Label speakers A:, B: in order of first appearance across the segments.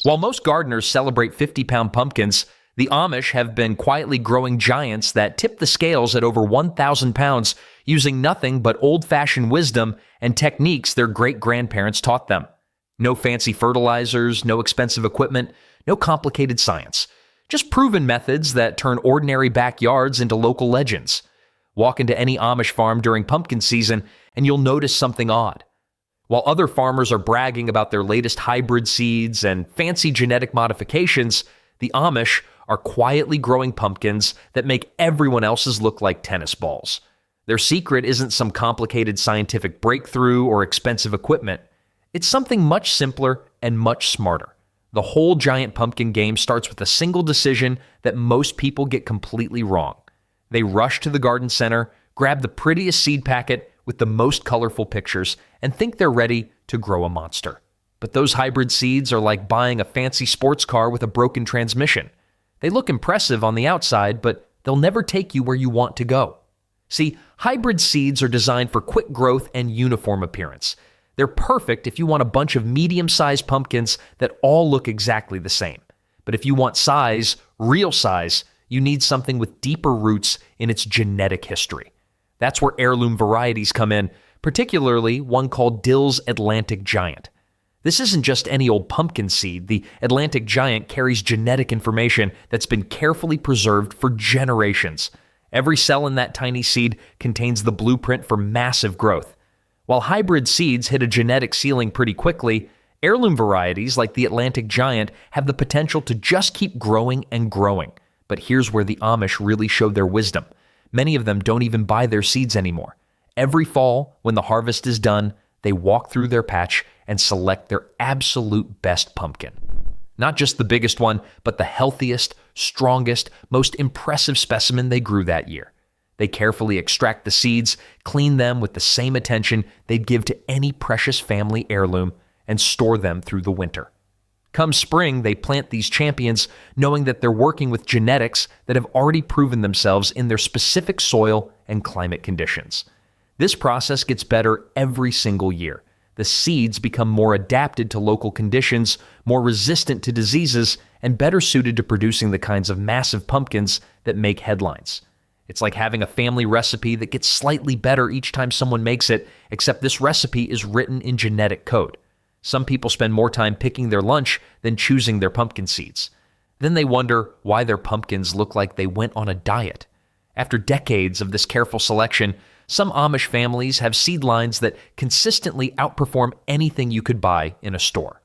A: While most gardeners celebrate 50-pound pumpkins, the Amish have been quietly growing giants that tip the scales at over 1,000 pounds using nothing but old-fashioned wisdom and techniques their great-grandparents taught them. No fancy fertilizers, no expensive equipment, no complicated science. Just proven methods that turn ordinary backyards into local legends. Walk into any Amish farm during pumpkin season and you'll notice something odd. While other farmers are bragging about their latest hybrid seeds and fancy genetic modifications, the Amish are quietly growing pumpkins that make everyone else's look like tennis balls. Their secret isn't some complicated scientific breakthrough or expensive equipment. It's something much simpler and much smarter. The whole giant pumpkin game starts with a single decision that most people get completely wrong. They rush to the garden center, grab the prettiest seed packet with the most colorful pictures, and think they're ready to grow a monster. But those hybrid seeds are like buying a fancy sports car with a broken transmission. They look impressive on the outside, but they'll never take you where you want to go. See, hybrid seeds are designed for quick growth and uniform appearance. They're perfect if you want a bunch of medium-sized pumpkins that all look exactly the same. But if you want size, real size, you need something with deeper roots in its genetic history. That's where heirloom varieties come in, particularly one called Dill's Atlantic Giant. This isn't just any old pumpkin seed. The Atlantic Giant carries genetic information that's been carefully preserved for generations. Every cell in that tiny seed contains the blueprint for massive growth. While hybrid seeds hit a genetic ceiling pretty quickly, heirloom varieties like the Atlantic Giant have the potential to just keep growing and growing. But here's where the Amish really showed their wisdom. Many of them don't even buy their seeds anymore. Every fall, when the harvest is done, they walk through their patch and select their absolute best pumpkin. Not just the biggest one, but the healthiest, strongest, most impressive specimen they grew that year. They carefully extract the seeds, clean them with the same attention they'd give to any precious family heirloom, and store them through the winter. Come spring, they plant these champions, knowing that they're working with genetics that have already proven themselves in their specific soil and climate conditions. This process gets better every single year. The seeds become more adapted to local conditions, more resistant to diseases, and better suited to producing the kinds of massive pumpkins that make headlines. It's like having a family recipe that gets slightly better each time someone makes it, except this recipe is written in genetic code. Some people spend more time picking their lunch than choosing their pumpkin seeds. Then they wonder why their pumpkins look like they went on a diet. After decades of this careful selection, some Amish families have seed lines that consistently outperform anything you could buy in a store.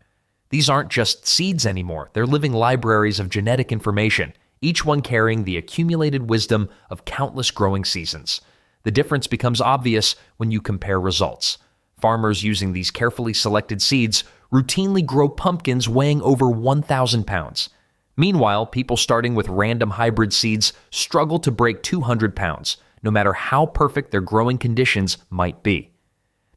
A: These aren't just seeds anymore. They're living libraries of genetic information, each one carrying the accumulated wisdom of countless growing seasons. The difference becomes obvious when you compare results. Farmers using these carefully selected seeds routinely grow pumpkins weighing over 1,000 pounds. Meanwhile, people starting with random hybrid seeds struggle to break 200 pounds, no matter how perfect their growing conditions might be.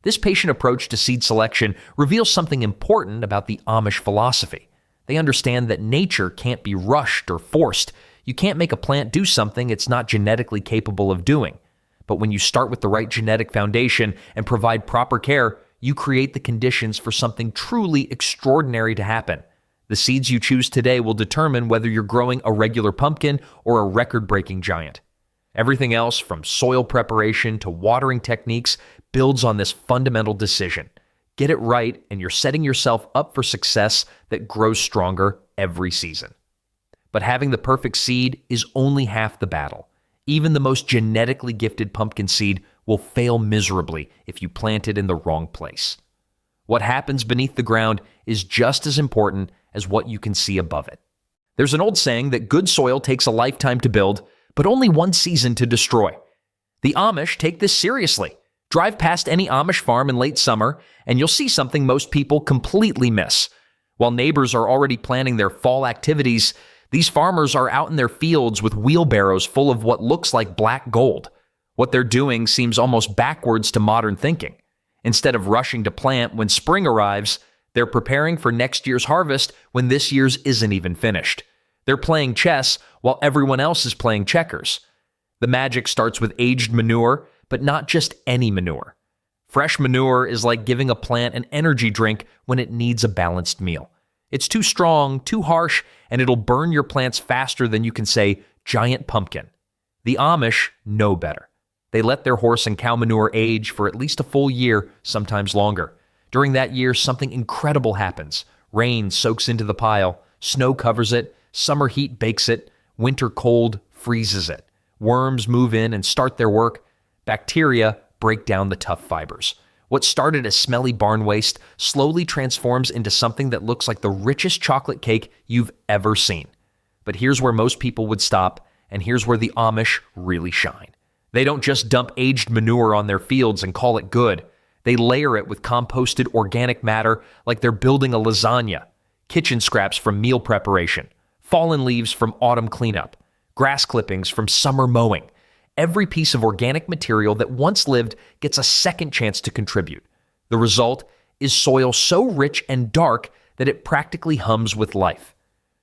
A: This patient approach to seed selection reveals something important about the Amish philosophy. They understand that nature can't be rushed or forced. You can't make a plant do something it's not genetically capable of doing. But when you start with the right genetic foundation and provide proper care, you create the conditions for something truly extraordinary to happen. The seeds you choose today will determine whether you're growing a regular pumpkin or a record-breaking giant. Everything else, from soil preparation to watering techniques, builds on this fundamental decision. Get it right, and you're setting yourself up for success that grows stronger every season. But having the perfect seed is only half the battle. Even the most genetically gifted pumpkin seed will fail miserably if you plant it in the wrong place. What happens beneath the ground is just as important as what you can see above it. There's an old saying that good soil takes a lifetime to build, but only one season to destroy. The Amish take this seriously. Drive past any Amish farm in late summer, and you'll see something most people completely miss. While neighbors are already planning their fall activities, these farmers are out in their fields with wheelbarrows full of what looks like black gold. What they're doing seems almost backwards to modern thinking. Instead of rushing to plant when spring arrives, they're preparing for next year's harvest when this year's isn't even finished. They're playing chess while everyone else is playing checkers. The magic starts with aged manure, but not just any manure. Fresh manure is like giving a plant an energy drink when it needs a balanced meal. It's too strong, too harsh, and it'll burn your plants faster than you can say, giant pumpkin. The Amish know better. They let their horse and cow manure age for at least a full year, sometimes longer. During that year, something incredible happens. Rain soaks into the pile, snow covers it, summer heat bakes it, winter cold freezes it. Worms move in and start their work. Bacteria break down the tough fibers. What started as smelly barn waste slowly transforms into something that looks like the richest chocolate cake you've ever seen. But here's where most people would stop, and here's where the Amish really shine. They don't just dump aged manure on their fields and call it good. They layer it with composted organic matter like they're building a lasagna, kitchen scraps from meal preparation, fallen leaves from autumn cleanup, grass clippings from summer mowing. Every piece of organic material that once lived gets a second chance to contribute. The result is soil so rich and dark that it practically hums with life.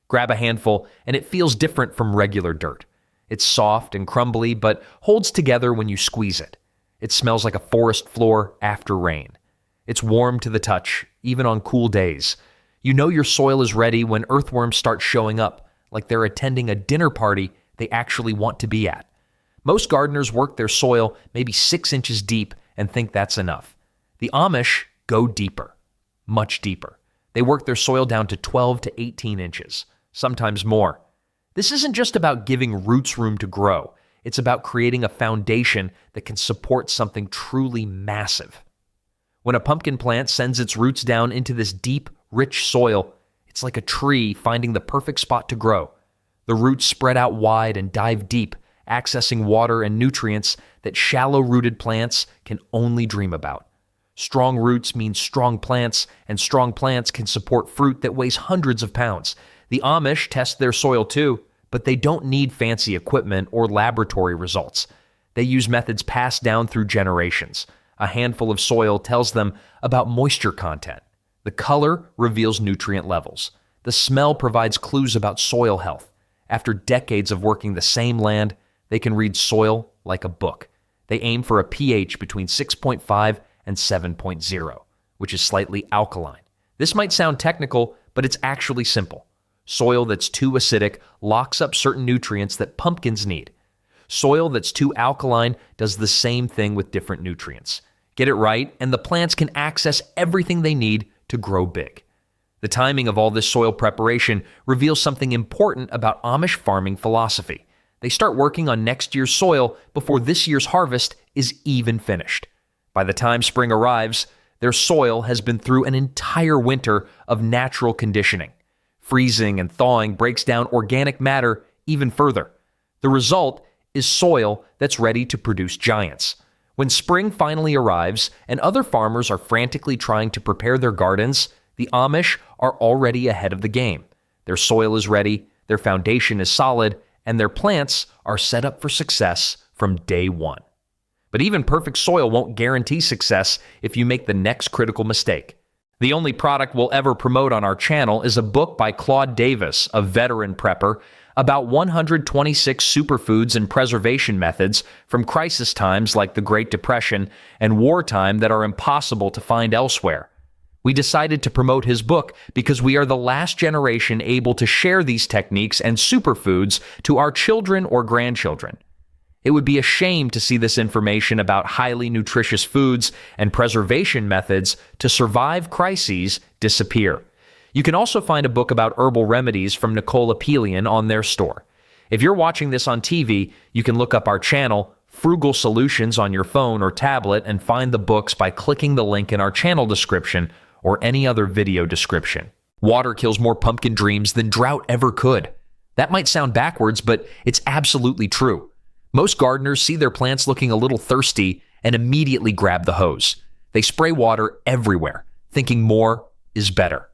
A: Grab a handful, and it feels different from regular dirt. It's soft and crumbly, but holds together when you squeeze it. It smells like a forest floor after rain. It's warm to the touch, even on cool days. You know your soil is ready when earthworms start showing up, like they're attending a dinner party they actually want to be at. Most gardeners work their soil maybe 6 inches deep and think that's enough. The Amish go deeper, much deeper. They work their soil down to 12 to 18 inches, sometimes more. This isn't just about giving roots room to grow. It's about creating a foundation that can support something truly massive. When a pumpkin plant sends its roots down into this deep, rich soil, it's like a tree finding the perfect spot to grow. The roots spread out wide and dive deep, accessing water and nutrients that shallow-rooted plants can only dream about. Strong roots mean strong plants, and strong plants can support fruit that weighs hundreds of pounds. The Amish test their soil too, but they don't need fancy equipment or laboratory results. They use methods passed down through generations. A handful of soil tells them about moisture content. The color reveals nutrient levels. The smell provides clues about soil health. After decades of working the same land, they can read soil like a book. They aim for a pH between 6.5 and 7.0, which is slightly alkaline. This might sound technical, but it's actually simple. Soil that's too acidic locks up certain nutrients that pumpkins need. Soil that's too alkaline does the same thing with different nutrients. Get it right, and the plants can access everything they need to grow big. The timing of all this soil preparation reveals something important about Amish farming philosophy. They start working on next year's soil before this year's harvest is even finished. By the time spring arrives, their soil has been through an entire winter of natural conditioning. Freezing and thawing breaks down organic matter even further. The result is soil that's ready to produce giants. When spring finally arrives and other farmers are frantically trying to prepare their gardens, the Amish are already ahead of the game. Their soil is ready, their foundation is solid, and their plants are set up for success from day one. But even perfect soil won't guarantee success if you make the next critical mistake. The only product we'll ever promote on our channel is a book by Claude Davis, a veteran prepper, about 126 superfoods and preservation methods from crisis times like the Great Depression and wartime that are impossible to find elsewhere. We decided to promote his book because we are the last generation able to share these techniques and superfoods to our children or grandchildren. It would be a shame to see this information about highly nutritious foods and preservation methods to survive crises disappear. You can also find a book about herbal remedies from Nicole Apelian on their store. If you're watching this on TV, you can look up our channel, Frugal Solutions, on your phone or tablet and find the books by clicking the link in our channel description or any other video description. Water kills more pumpkin dreams than drought ever could. That might sound backwards, but it's absolutely true. Most gardeners see their plants looking a little thirsty and immediately grab the hose. They spray water everywhere, thinking more is better.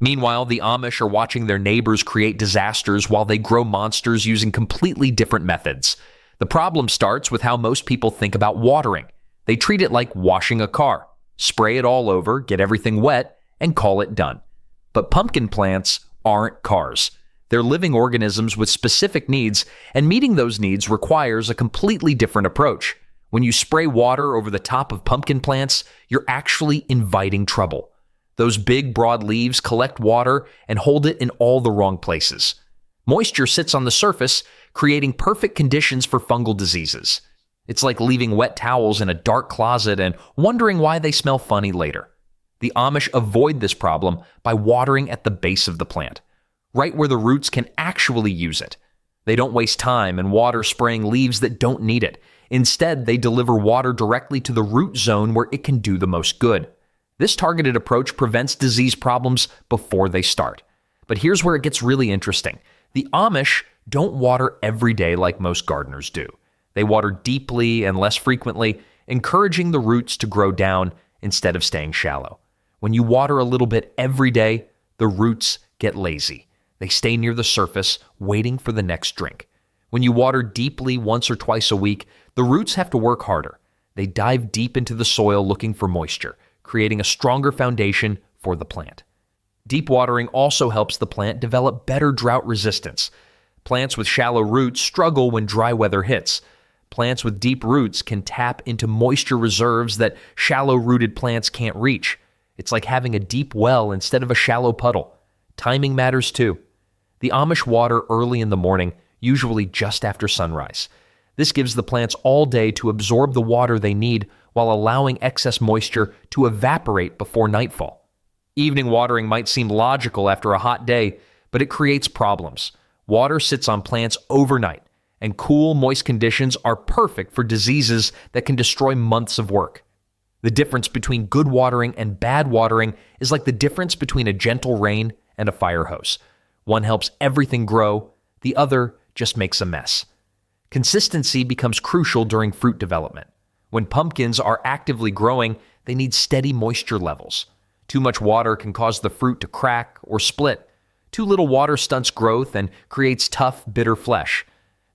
A: Meanwhile, the Amish are watching their neighbors create disasters while they grow monsters using completely different methods. The problem starts with how most people think about watering. They treat it like washing a car. Spray it all over, get everything wet, and call it done. But pumpkin plants aren't cars. They're living organisms with specific needs, and meeting those needs requires a completely different approach. When you spray water over the top of pumpkin plants, you're actually inviting trouble. Those big, broad leaves collect water and hold it in all the wrong places. Moisture sits on the surface, creating perfect conditions for fungal diseases. It's like leaving wet towels in a dark closet and wondering why they smell funny later. The Amish avoid this problem by watering at the base of the plant, right where the roots can actually use it. They don't waste time and water spraying leaves that don't need it. Instead, they deliver water directly to the root zone where it can do the most good. This targeted approach prevents disease problems before they start. But here's where it gets really interesting. The Amish don't water every day like most gardeners do. They water deeply and less frequently, encouraging the roots to grow down instead of staying shallow. When you water a little bit every day, the roots get lazy. They stay near the surface, waiting for the next drink. When you water deeply once or twice a week, the roots have to work harder. They dive deep into the soil looking for moisture, creating a stronger foundation for the plant. Deep watering also helps the plant develop better drought resistance. Plants with shallow roots struggle when dry weather hits. Plants with deep roots can tap into moisture reserves that shallow-rooted plants can't reach. It's like having a deep well instead of a shallow puddle. Timing matters too. The Amish water early in the morning, usually just after sunrise. This gives the plants all day to absorb the water they need while allowing excess moisture to evaporate before nightfall. Evening watering might seem logical after a hot day, but it creates problems. Water sits on plants overnight, and cool, moist conditions are perfect for diseases that can destroy months of work. The difference between good watering and bad watering is like the difference between a gentle rain and a fire hose. One helps everything grow, the other just makes a mess. Consistency becomes crucial during fruit development. When pumpkins are actively growing, they need steady moisture levels. Too much water can cause the fruit to crack or split. Too little water stunts growth and creates tough, bitter flesh.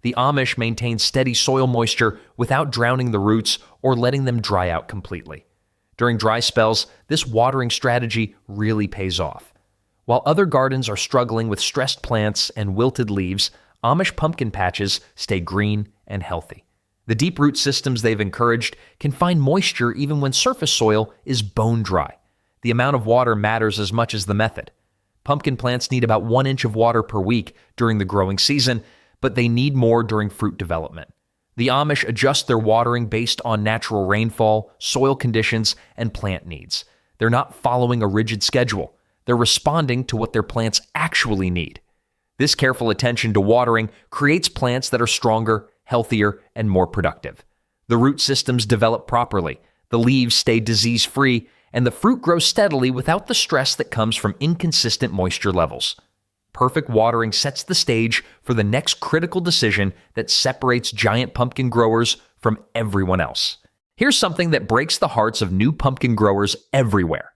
A: The Amish maintain steady soil moisture without drowning the roots or letting them dry out completely. During dry spells, this watering strategy really pays off. While other gardens are struggling with stressed plants and wilted leaves, Amish pumpkin patches stay green and healthy. The deep root systems they've encouraged can find moisture even when surface soil is bone dry. The amount of water matters as much as the method. Pumpkin plants need about 1 inch of water per week during the growing season, but they need more during fruit development. The Amish adjust their watering based on natural rainfall, soil conditions, and plant needs. They're not following a rigid schedule. They're responding to what their plants actually need. This careful attention to watering creates plants that are stronger, healthier, and more productive. The root systems develop properly, the leaves stay disease-free, and the fruit grows steadily without the stress that comes from inconsistent moisture levels. Perfect watering sets the stage for the next critical decision that separates giant pumpkin growers from everyone else. Here's something that breaks the hearts of new pumpkin growers everywhere.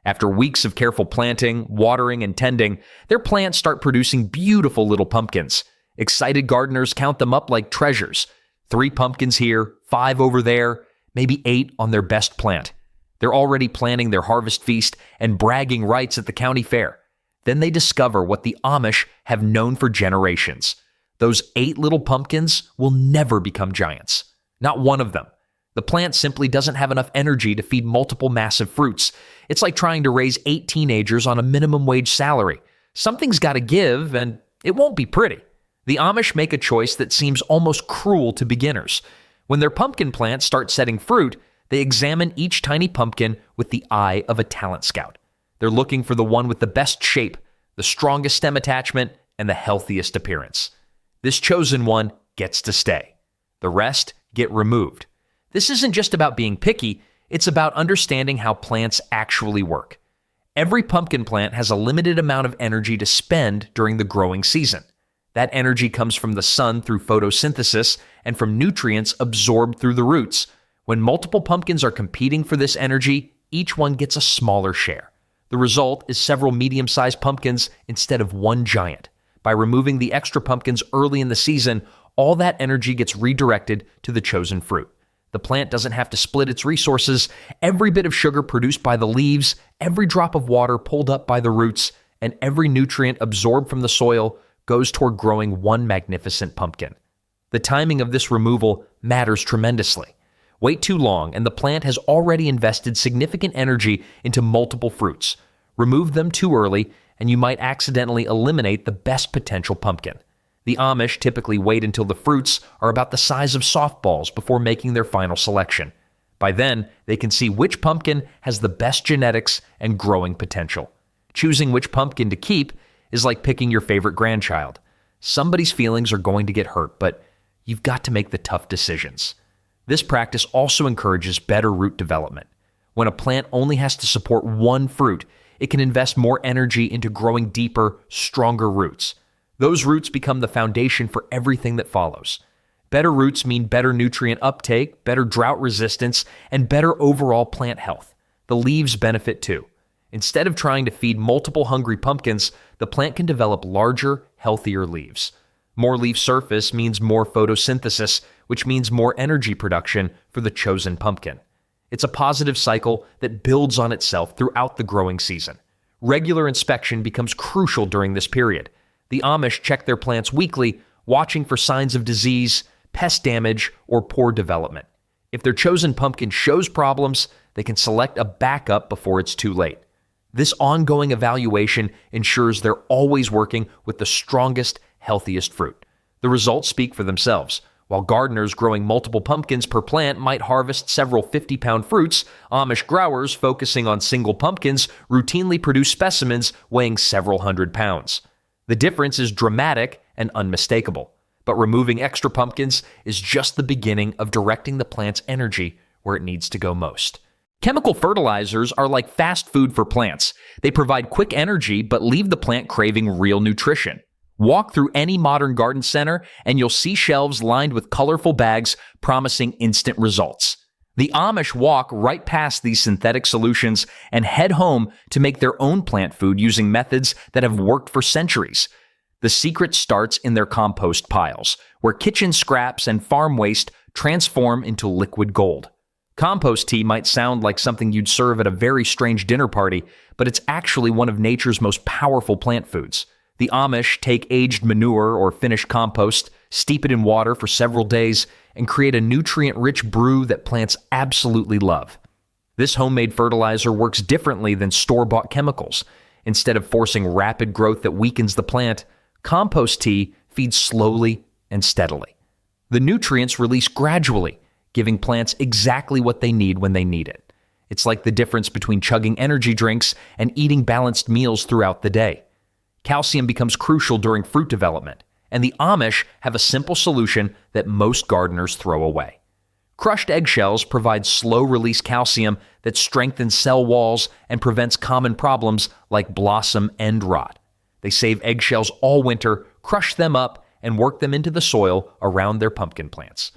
A: After weeks of careful planting, watering, and tending, their plants start producing beautiful little pumpkins. Excited gardeners count them up like treasures. 3 pumpkins here, 5 over there, maybe 8 on their best plant. They're already planning their harvest feast and bragging rights at the county fair. Then they discover what the Amish have known for generations. Those 8 little pumpkins will never become giants. Not one of them. The plant simply doesn't have enough energy to feed multiple massive fruits. It's like trying to raise 8 teenagers on a minimum wage salary. Something's got to give, and it won't be pretty. The Amish make a choice that seems almost cruel to beginners. When their pumpkin plants start setting fruit, they examine each tiny pumpkin with the eye of a talent scout. They're looking for the one with the best shape, the strongest stem attachment, and the healthiest appearance. This chosen one gets to stay. The rest get removed. This isn't just about being picky, it's about understanding how plants actually work. Every pumpkin plant has a limited amount of energy to spend during the growing season. That energy comes from the sun through photosynthesis and from nutrients absorbed through the roots. When multiple pumpkins are competing for this energy, each one gets a smaller share. The result is several medium-sized pumpkins instead of one giant. By removing the extra pumpkins early in the season, all that energy gets redirected to the chosen fruit. The plant doesn't have to split its resources. Every bit of sugar produced by the leaves, every drop of water pulled up by the roots, and every nutrient absorbed from the soil goes toward growing one magnificent pumpkin. The timing of this removal matters tremendously. Wait too long, and the plant has already invested significant energy into multiple fruits. Remove them too early, and you might accidentally eliminate the best potential pumpkin. The Amish typically wait until the fruits are about the size of softballs before making their final selection. By then, they can see which pumpkin has the best genetics and growing potential. Choosing which pumpkin to keep is like picking your favorite grandchild. Somebody's feelings are going to get hurt, but you've got to make the tough decisions. This practice also encourages better root development. When a plant only has to support one fruit, it can invest more energy into growing deeper, stronger roots. Those roots become the foundation for everything that follows. Better roots mean better nutrient uptake, better drought resistance, and better overall plant health. The leaves benefit too. Instead of trying to feed multiple hungry pumpkins, the plant can develop larger, healthier leaves. More leaf surface means more photosynthesis, which means more energy production for the chosen pumpkin. It's a positive cycle that builds on itself throughout the growing season. Regular inspection becomes crucial during this period. The Amish check their plants weekly, watching for signs of disease, pest damage, or poor development. If their chosen pumpkin shows problems, they can select a backup before it's too late. This ongoing evaluation ensures they're always working with the strongest, healthiest fruit. The results speak for themselves. While gardeners growing multiple pumpkins per plant might harvest several 50-pound fruits, Amish growers focusing on single pumpkins routinely produce specimens weighing several hundred pounds. The difference is dramatic and unmistakable, but removing extra pumpkins is just the beginning of directing the plant's energy where it needs to go most. Chemical fertilizers are like fast food for plants. They provide quick energy but leave the plant craving real nutrition. Walk through any modern garden center and you'll see shelves lined with colorful bags promising instant results. The Amish walk right past these synthetic solutions and head home to make their own plant food using methods that have worked for centuries. The secret starts in their compost piles, where kitchen scraps and farm waste transform into liquid gold. Compost tea might sound like something you'd serve at a very strange dinner party, but it's actually one of nature's most powerful plant foods. The Amish take aged manure or finished compost, steep it in water for several days, and create a nutrient-rich brew that plants absolutely love. This homemade fertilizer works differently than store-bought chemicals. Instead of forcing rapid growth that weakens the plant, compost tea feeds slowly and steadily. The nutrients release gradually, giving plants exactly what they need when they need it. It's like the difference between chugging energy drinks and eating balanced meals throughout the day. Calcium becomes crucial during fruit development, and the Amish have a simple solution that most gardeners throw away. Crushed eggshells provide slow-release calcium that strengthens cell walls and prevents common problems like blossom end rot. They save eggshells all winter, crush them up, and work them into the soil around their pumpkin plants.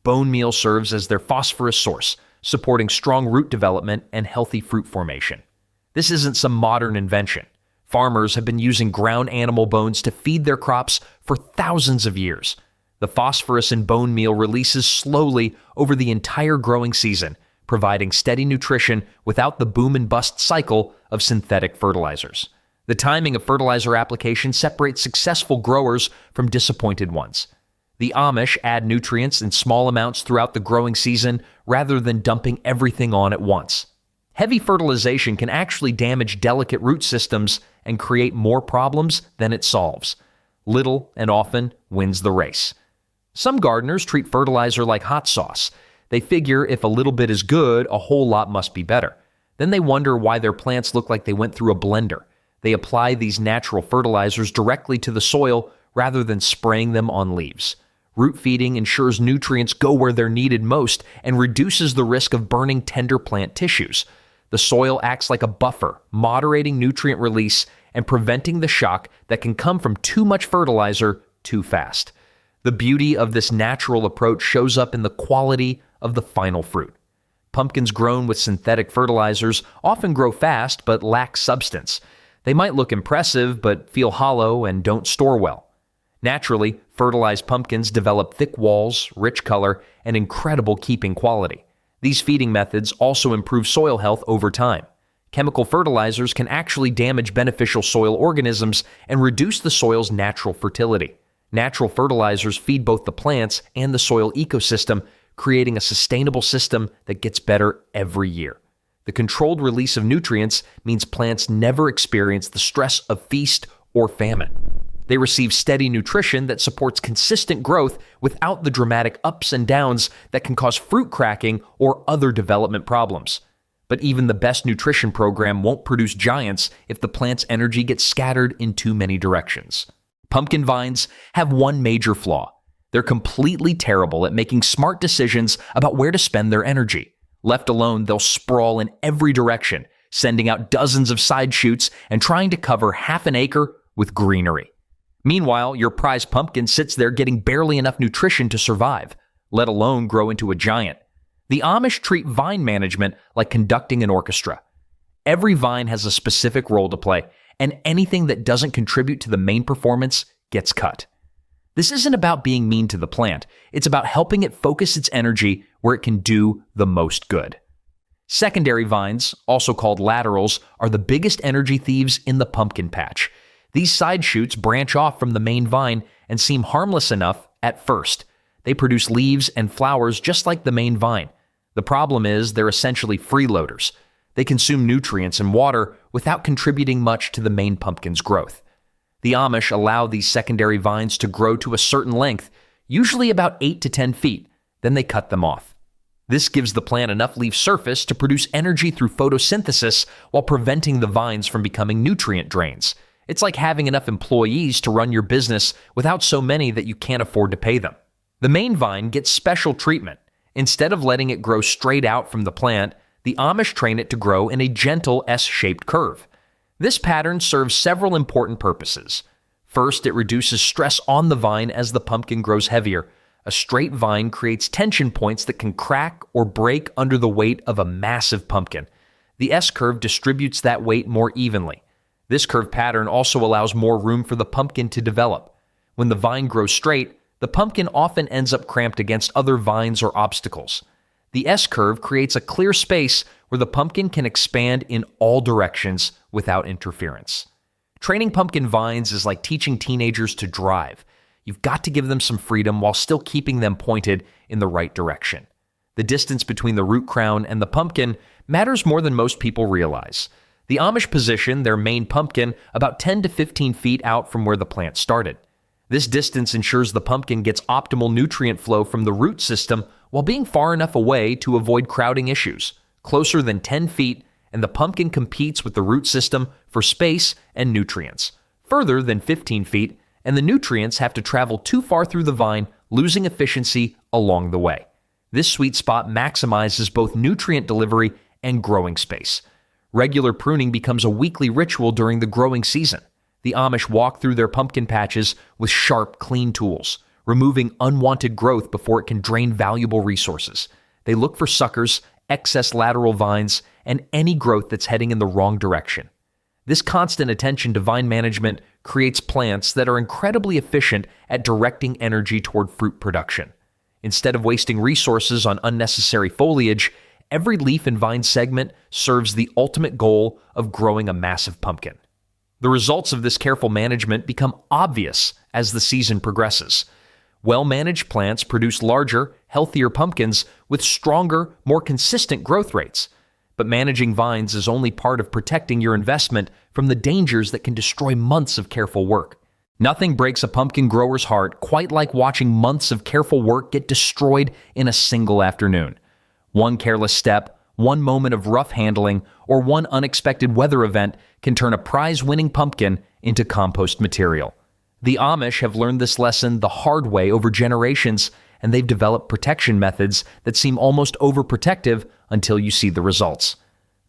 A: Bone meal serves as their phosphorus source, supporting strong root development and healthy fruit formation. This isn't some modern invention. Farmers have been using ground animal bones to feed their crops for thousands of years. The phosphorus in bone meal releases slowly over the entire growing season, providing steady nutrition without the boom and bust cycle of synthetic fertilizers. The timing of fertilizer application separates successful growers from disappointed ones. The Amish add nutrients in small amounts throughout the growing season rather than dumping everything on at once. Heavy fertilization can actually damage delicate root systems and create more problems than it solves. Little and often wins the race. Some gardeners treat fertilizer like hot sauce. They figure if a little bit is good, a whole lot must be better. Then they wonder why their plants look like they went through a blender. They apply these natural fertilizers directly to the soil rather than spraying them on leaves. Root feeding ensures nutrients go where they're needed most and reduces the risk of burning tender plant tissues. The soil acts like a buffer, moderating nutrient release and preventing the shock that can come from too much fertilizer too fast. The beauty of this natural approach shows up in the quality of the final fruit. Pumpkins grown with synthetic fertilizers often grow fast but lack substance. They might look impressive but feel hollow and don't store well. Naturally, fertilized pumpkins develop thick walls, rich color, and incredible keeping quality. These feeding methods also improve soil health over time. Chemical fertilizers can actually damage beneficial soil organisms and reduce the soil's natural fertility. Natural fertilizers feed both the plants and the soil ecosystem, creating a sustainable system that gets better every year. The controlled release of nutrients means plants never experience the stress of feast or famine. They receive steady nutrition that supports consistent growth without the dramatic ups and downs that can cause fruit cracking or other development problems. But even the best nutrition program won't produce giants if the plant's energy gets scattered in too many directions. Pumpkin vines have one major flaw. They're completely terrible at making smart decisions about where to spend their energy. Left alone, they'll sprawl in every direction, sending out dozens of side shoots and trying to cover half an acre with greenery. Meanwhile, your prized pumpkin sits there getting barely enough nutrition to survive, let alone grow into a giant. The Amish treat vine management like conducting an orchestra. Every vine has a specific role to play, and anything that doesn't contribute to the main performance gets cut. This isn't about being mean to the plant. It's about helping it focus its energy where it can do the most good. Secondary vines, also called laterals, are the biggest energy thieves in the pumpkin patch. These side shoots branch off from the main vine and seem harmless enough at first. They produce leaves and flowers just like the main vine. The problem is they're essentially freeloaders. They consume nutrients and water without contributing much to the main pumpkin's growth. The Amish allow these secondary vines to grow to a certain length, usually about 8 to 10 feet, then they cut them off. This gives the plant enough leaf surface to produce energy through photosynthesis while preventing the vines from becoming nutrient drains. It's like having enough employees to run your business without so many that you can't afford to pay them. The main vine gets special treatment. Instead of letting it grow straight out from the plant, the Amish train it to grow in a gentle S-shaped curve. This pattern serves several important purposes. First, it reduces stress on the vine as the pumpkin grows heavier. A straight vine creates tension points that can crack or break under the weight of a massive pumpkin. The S-curve distributes that weight more evenly. This curve pattern also allows more room for the pumpkin to develop. When the vine grows straight, the pumpkin often ends up cramped against other vines or obstacles. The S-curve creates a clear space where the pumpkin can expand in all directions without interference. Training pumpkin vines is like teaching teenagers to drive. You've got to give them some freedom while still keeping them pointed in the right direction. The distance between the root crown and the pumpkin matters more than most people realize. The Amish position their main pumpkin about 10 to 15 feet out from where the plant started. This distance ensures the pumpkin gets optimal nutrient flow from the root system while being far enough away to avoid crowding issues. Closer than 10 feet, and the pumpkin competes with the root system for space and nutrients. Further than 15 feet, and the nutrients have to travel too far through the vine, losing efficiency along the way. This sweet spot maximizes both nutrient delivery and growing space. Regular pruning becomes a weekly ritual during the growing season. The Amish walk through their pumpkin patches with sharp, clean tools, removing unwanted growth before it can drain valuable resources. They look for suckers, excess lateral vines, and any growth that's heading in the wrong direction. This constant attention to vine management creates plants that are incredibly efficient at directing energy toward fruit production. Instead of wasting resources on unnecessary foliage, every leaf and vine segment serves the ultimate goal of growing a massive pumpkin. The results of this careful management become obvious as the season progresses. Well-managed plants produce larger, healthier pumpkins with stronger, more consistent growth rates. But managing vines is only part of protecting your investment from the dangers that can destroy months of careful work. Nothing breaks a pumpkin grower's heart quite like watching months of careful work get destroyed in a single afternoon. One careless step, one moment of rough handling, or one unexpected weather event can turn a prize-winning pumpkin into compost material. The Amish have learned this lesson the hard way over generations, and they've developed protection methods that seem almost overprotective until you see the results.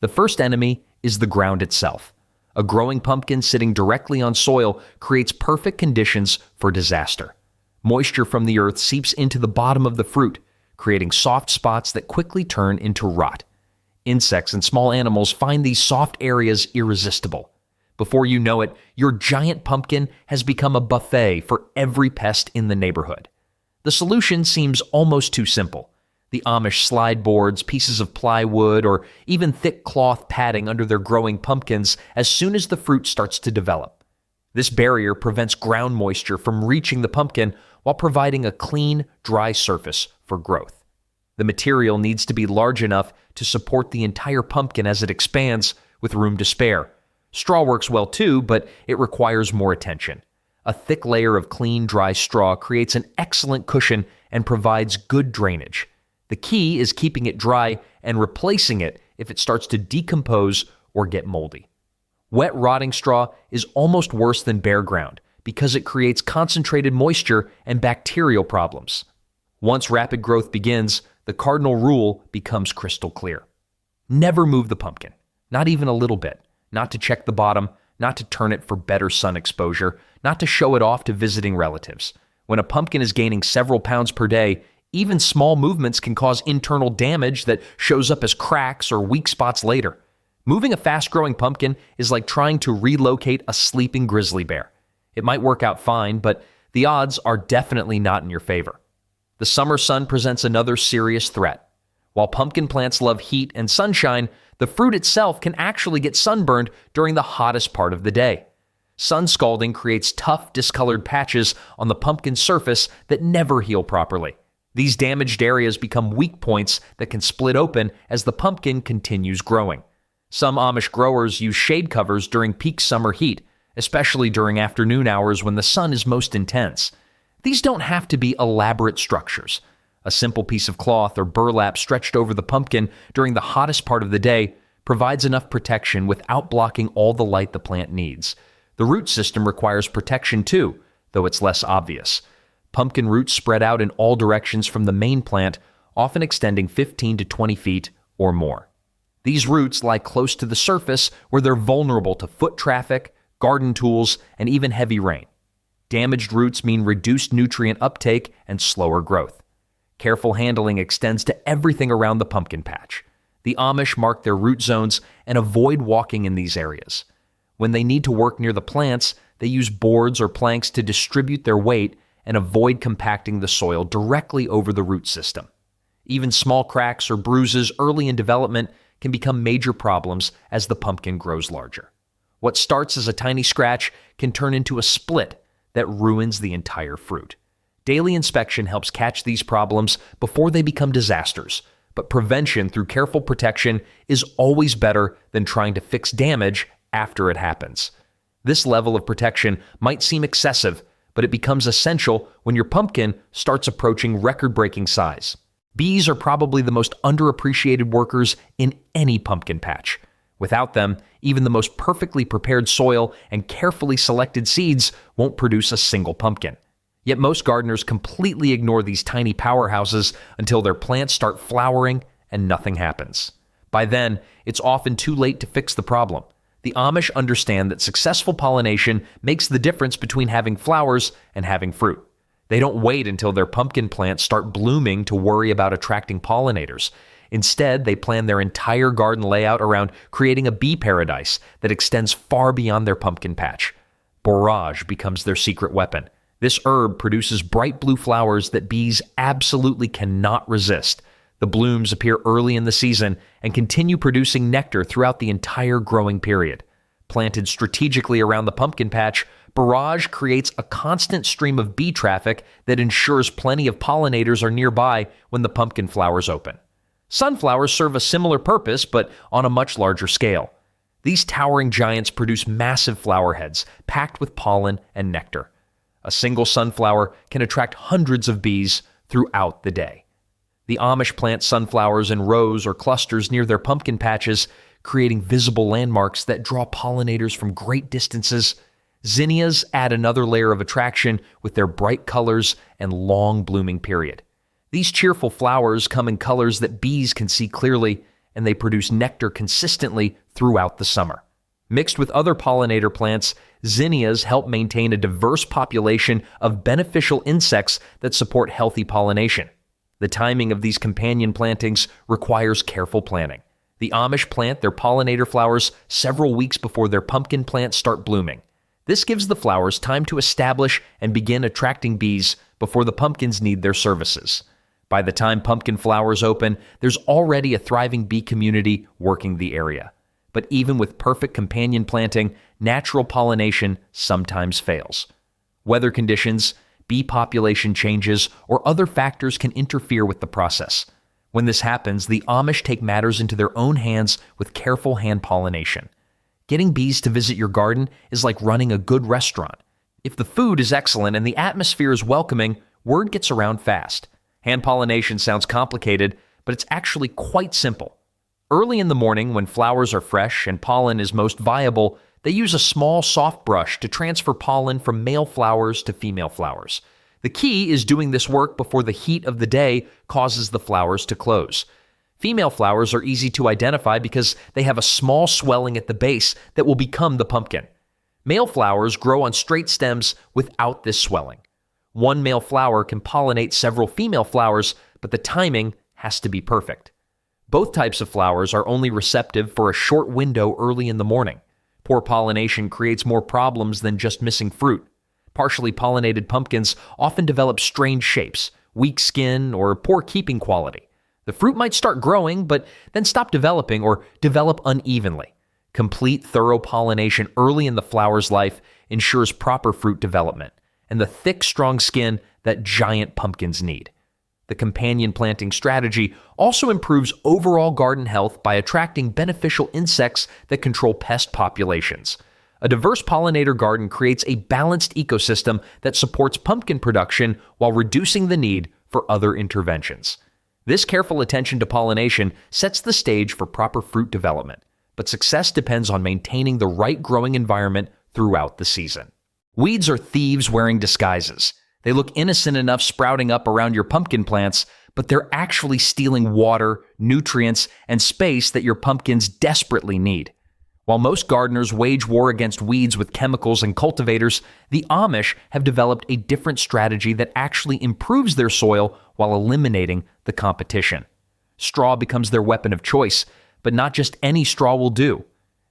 A: The first enemy is the ground itself. A growing pumpkin sitting directly on soil creates perfect conditions for disaster. Moisture from the earth seeps into the bottom of the fruit, creating soft spots that quickly turn into rot. Insects and small animals find these soft areas irresistible. Before you know it, your giant pumpkin has become a buffet for every pest in the neighborhood. The solution seems almost too simple. The Amish slide boards, pieces of plywood, or even thick cloth padding under their growing pumpkins as soon as the fruit starts to develop. This barrier prevents ground moisture from reaching the pumpkin while providing a clean, dry surface for growth. The material needs to be large enough to support the entire pumpkin as it expands, with room to spare. Straw works well too, but it requires more attention. A thick layer of clean, dry straw creates an excellent cushion and provides good drainage. The key is keeping it dry and replacing it if it starts to decompose or get moldy. Wet, rotting straw is almost worse than bare ground because it creates concentrated moisture and bacterial problems. Once rapid growth begins, the cardinal rule becomes crystal clear. Never move the pumpkin, not even a little bit, not to check the bottom, not to turn it for better sun exposure, not to show it off to visiting relatives. When a pumpkin is gaining several pounds per day, even small movements can cause internal damage that shows up as cracks or weak spots later. Moving a fast-growing pumpkin is like trying to relocate a sleeping grizzly bear. It might work out fine, but the odds are definitely not in your favor. The summer sun presents another serious threat. While pumpkin plants love heat and sunshine, the fruit itself can actually get sunburned during the hottest part of the day. Sun scalding creates tough, discolored patches on the pumpkin surface that never heal properly. These damaged areas become weak points that can split open as the pumpkin continues growing. Some Amish growers use shade covers during peak summer heat, especially during afternoon hours when the sun is most intense. These don't have to be elaborate structures. A simple piece of cloth or burlap stretched over the pumpkin during the hottest part of the day provides enough protection without blocking all the light the plant needs. The root system requires protection too, though it's less obvious. Pumpkin roots spread out in all directions from the main plant, often extending 15 to 20 feet or more. These roots lie close to the surface where they're vulnerable to foot traffic, garden tools, and even heavy rain. Damaged roots mean reduced nutrient uptake and slower growth. Careful handling extends to everything around the pumpkin patch. The Amish mark their root zones and avoid walking in these areas. When they need to work near the plants, they use boards or planks to distribute their weight and avoid compacting the soil directly over the root system. Even small cracks or bruises early in development can become major problems as the pumpkin grows larger. What starts as a tiny scratch can turn into a split that ruins the entire fruit. Daily inspection helps catch these problems before they become disasters, but prevention through careful protection is always better than trying to fix damage after it happens. This level of protection might seem excessive, but it becomes essential when your pumpkin starts approaching record-breaking size. Bees are probably the most underappreciated workers in any pumpkin patch. Without them, even the most perfectly prepared soil and carefully selected seeds won't produce a single pumpkin. Yet most gardeners completely ignore these tiny powerhouses until their plants start flowering and nothing happens. By then, it's often too late to fix the problem. The Amish understand that successful pollination makes the difference between having flowers and having fruit. They don't wait until their pumpkin plants start blooming to worry about attracting pollinators. Instead, they plan their entire garden layout around creating a bee paradise that extends far beyond their pumpkin patch. Borage becomes their secret weapon. This herb produces bright blue flowers that bees absolutely cannot resist. The blooms appear early in the season and continue producing nectar throughout the entire growing period. Planted strategically around the pumpkin patch, borage creates a constant stream of bee traffic that ensures plenty of pollinators are nearby when the pumpkin flowers open. Sunflowers serve a similar purpose, but on a much larger scale. These towering giants produce massive flower heads packed with pollen and nectar. A single sunflower can attract hundreds of bees throughout the day. The Amish plant sunflowers in rows or clusters near their pumpkin patches, creating visible landmarks that draw pollinators from great distances. Zinnias add another layer of attraction with their bright colors and long blooming period. These cheerful flowers come in colors that bees can see clearly, and they produce nectar consistently throughout the summer. Mixed with other pollinator plants, zinnias help maintain a diverse population of beneficial insects that support healthy pollination. The timing of these companion plantings requires careful planning. The Amish plant their pollinator flowers several weeks before their pumpkin plants start blooming. This gives the flowers time to establish and begin attracting bees before the pumpkins need their services. By the time pumpkin flowers open, there's already a thriving bee community working the area. But even with perfect companion planting, natural pollination sometimes fails. Weather conditions, bee population changes, or other factors can interfere with the process. When this happens, the Amish take matters into their own hands with careful hand pollination. Getting bees to visit your garden is like running a good restaurant. If the food is excellent and the atmosphere is welcoming, word gets around fast. Hand pollination sounds complicated, but it's actually quite simple. Early in the morning, when flowers are fresh and pollen is most viable, they use a small, soft brush to transfer pollen from male flowers to female flowers. The key is doing this work before the heat of the day causes the flowers to close. Female flowers are easy to identify because they have a small swelling at the base that will become the pumpkin. Male flowers grow on straight stems without this swelling. One male flower can pollinate several female flowers, but the timing has to be perfect. Both types of flowers are only receptive for a short window early in the morning. Poor pollination creates more problems than just missing fruit. Partially pollinated pumpkins often develop strange shapes, weak skin, or poor keeping quality. The fruit might start growing, but then stop developing or develop unevenly. Complete, thorough pollination early in the flower's life ensures proper fruit development and the thick, strong skin that giant pumpkins need. The companion planting strategy also improves overall garden health by attracting beneficial insects that control pest populations. A diverse pollinator garden creates a balanced ecosystem that supports pumpkin production while reducing the need for other interventions. This careful attention to pollination sets the stage for proper fruit development, but success depends on maintaining the right growing environment throughout the season. Weeds are thieves wearing disguises. They look innocent enough sprouting up around your pumpkin plants, but they're actually stealing water, nutrients, and space that your pumpkins desperately need. While most gardeners wage war against weeds with chemicals and cultivators, the Amish have developed a different strategy that actually improves their soil while eliminating the competition. Straw becomes their weapon of choice, but not just any straw will do.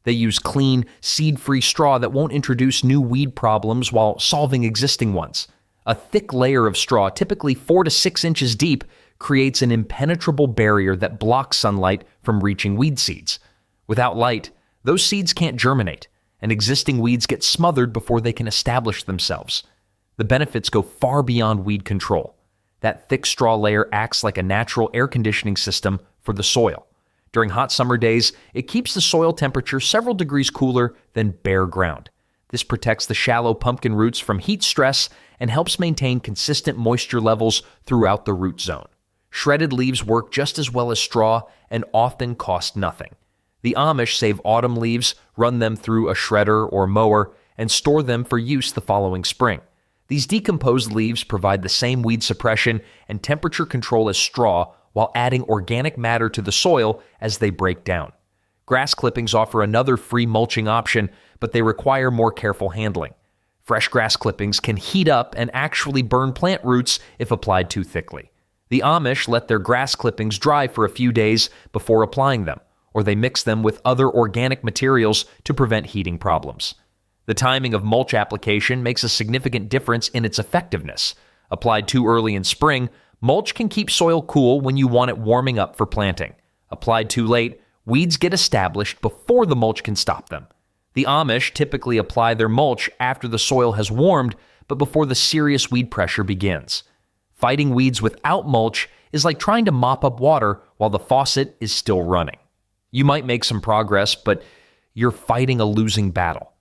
A: They use clean, seed-free straw that won't introduce new weed problems while solving existing ones. A thick layer of straw, typically 4 to 6 inches deep, creates an impenetrable barrier that blocks sunlight from reaching weed seeds. Without light, those seeds can't germinate, and existing weeds get smothered before they can establish themselves. The benefits go far beyond weed control. That thick straw layer acts like a natural air conditioning system for the soil. During hot summer days, it keeps the soil temperature several degrees cooler than bare ground. This protects the shallow pumpkin roots from heat stress and helps maintain consistent moisture levels throughout the root zone. Shredded leaves work just as well as straw and often cost nothing. The Amish save autumn leaves, run them through a shredder or mower, and store them for use the following spring. These decomposed leaves provide the same weed suppression and temperature control as straw while adding organic matter to the soil as they break down. Grass clippings offer another free mulching option, but they require more careful handling. Fresh grass clippings can heat up and actually burn plant roots if applied too thickly. The Amish let their grass clippings dry for a few days before applying them, or they mix them with other organic materials to prevent heating problems. The timing of mulch application makes a significant difference in its effectiveness. Applied too early in spring, mulch can keep soil cool when you want it warming up for planting. Applied too late, weeds get established before the mulch can stop them. The Amish typically apply their mulch after the soil has warmed, but before the serious weed pressure begins. Fighting weeds without mulch is like trying to mop up water while the faucet is still running. You might make some progress, but you're fighting a losing battle.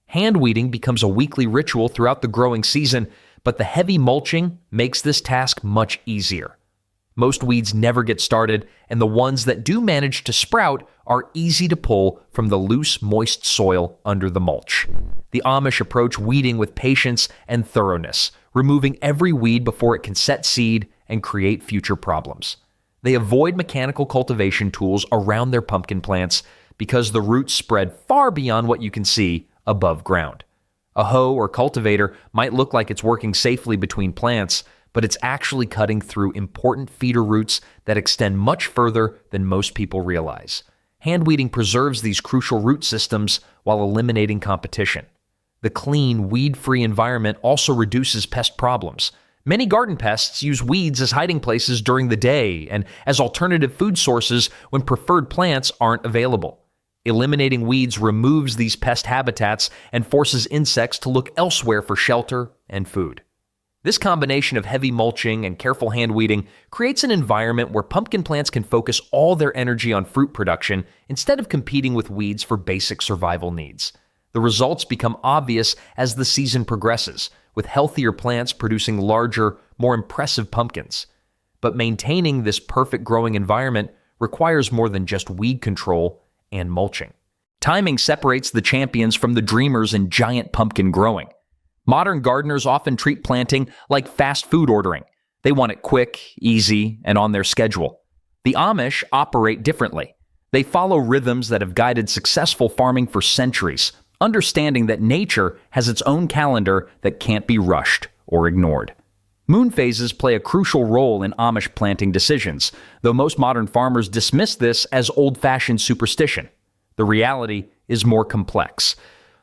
A: Hand weeding becomes a weekly ritual throughout the growing season, but the heavy mulching makes this task much easier. Most weeds never get started, and the ones that do manage to sprout are easy to pull from the loose, moist soil under the mulch. The Amish approach weeding with patience and thoroughness, removing every weed before it can set seed and create future problems. They avoid mechanical cultivation tools around their pumpkin plants because the roots spread far beyond what you can see above ground. A hoe or cultivator might look like it's working safely between plants, but it's actually cutting through important feeder roots that extend much further than most people realize. Hand weeding preserves these crucial root systems while eliminating competition. The clean, weed-free environment also reduces pest problems. Many garden pests use weeds as hiding places during the day and as alternative food sources when preferred plants aren't available. Eliminating weeds removes these pest habitats and forces insects to look elsewhere for shelter and food. This combination of heavy mulching and careful hand weeding creates an environment where pumpkin plants can focus all their energy on fruit production instead of competing with weeds for basic survival needs. The results become obvious as the season progresses, with healthier plants producing larger, more impressive pumpkins. But maintaining this perfect growing environment requires more than just weed control and mulching. Timing separates the champions from the dreamers in giant pumpkin growing. Modern gardeners often treat planting like fast food ordering. They want it quick, easy, and on their schedule. The Amish operate differently. They follow rhythms that have guided successful farming for centuries, understanding that nature has its own calendar that can't be rushed or ignored. Moon phases play a crucial role in Amish planting decisions, though most modern farmers dismiss this as old-fashioned superstition. The reality is more complex.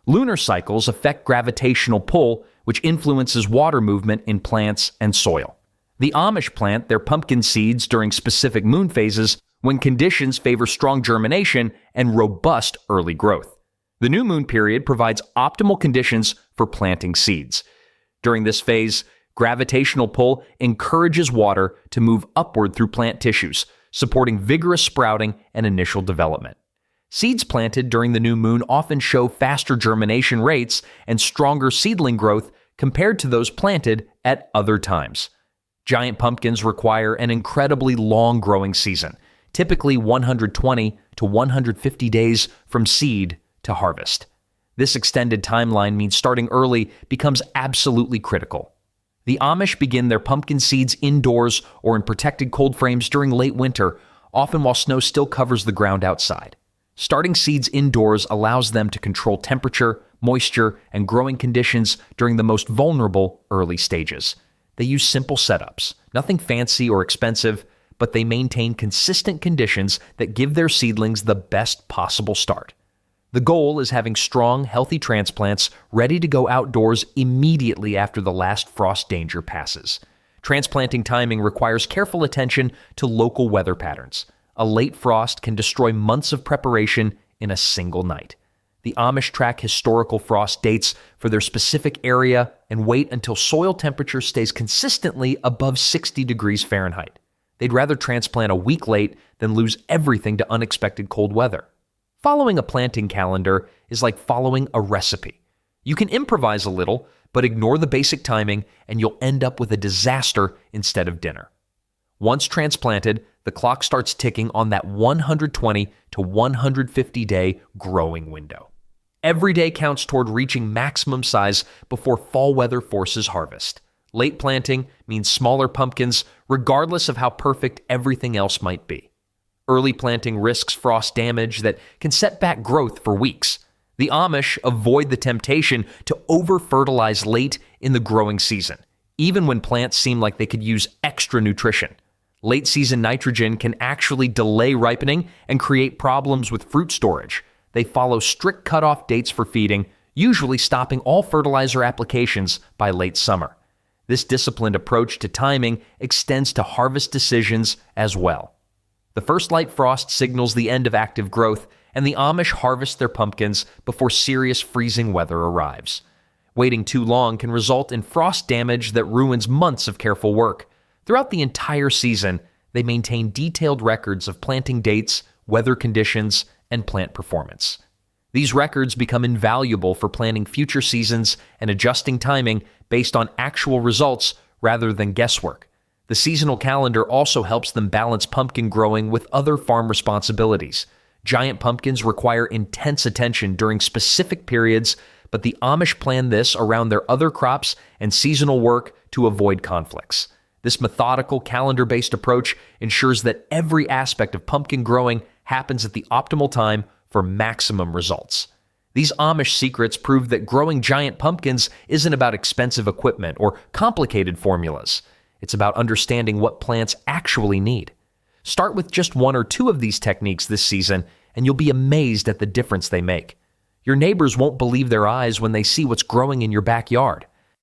A: Lunar cycles affect gravitational pull, which influences water movement in plants and soil. The Amish plant their pumpkin seeds during specific moon phases when conditions favor strong germination and robust early growth. The new moon period provides optimal conditions for planting seeds. During this phase, gravitational pull encourages water to move upward through plant tissues, supporting vigorous sprouting and initial development. Seeds planted during the new moon often show faster germination rates and stronger seedling growth compared to those planted at other times. Giant pumpkins require an incredibly long growing season, typically 120 to 150 days from seed to harvest. This extended timeline means starting early becomes absolutely critical. The Amish begin their pumpkin seeds indoors or in protected cold frames during late winter, often while snow still covers the ground outside. Starting seeds indoors allows them to control temperature, moisture, and growing conditions during the most vulnerable early stages. They use simple setups, nothing fancy or expensive, but they maintain consistent conditions that give their seedlings the best possible start. The goal is having strong, healthy transplants ready to go outdoors immediately after the last frost danger passes. Transplanting timing requires careful attention to local weather patterns. A late frost can destroy months of preparation in a single night. The Amish track historical frost dates for their specific area and wait until soil temperature stays consistently above 60 degrees Fahrenheit. They'd rather transplant a week late than lose everything to unexpected cold weather. Following a planting calendar is like following a recipe. You can improvise a little, but ignore the basic timing and you'll end up with a disaster instead of dinner. Once transplanted, the clock starts ticking on that 120 to 150 day growing window. Every day counts toward reaching maximum size before fall weather forces harvest. Late planting means smaller pumpkins, regardless of how perfect everything else might be. Early planting risks frost damage that can set back growth for weeks. The Amish avoid the temptation to over-fertilize late in the growing season, even when plants seem like they could use extra nutrition. Late-season nitrogen can actually delay ripening and create problems with fruit storage. They follow strict cutoff dates for feeding, usually stopping all fertilizer applications by late summer. This disciplined approach to timing extends to harvest decisions as well. The first light frost signals the end of active growth, and the Amish harvest their pumpkins before serious freezing weather arrives. Waiting too long can result in frost damage that ruins months of careful work. Throughout the entire season, they maintain detailed records of planting dates, weather conditions, and plant performance. These records become invaluable for planning future seasons and adjusting timing based on actual results rather than guesswork. The seasonal calendar also helps them balance pumpkin growing with other farm responsibilities. Giant pumpkins require intense attention during specific periods, but the Amish plan this around their other crops and seasonal work to avoid conflicts. This methodical, calendar-based approach ensures that every aspect of pumpkin growing happens at the optimal time for maximum results. These Amish secrets prove that growing giant pumpkins isn't about expensive equipment or complicated formulas. It's about understanding what plants actually need. Start with just one or two of these techniques this season, and you'll be amazed at the difference they make. Your neighbors won't believe their eyes when they see what's growing in your backyard.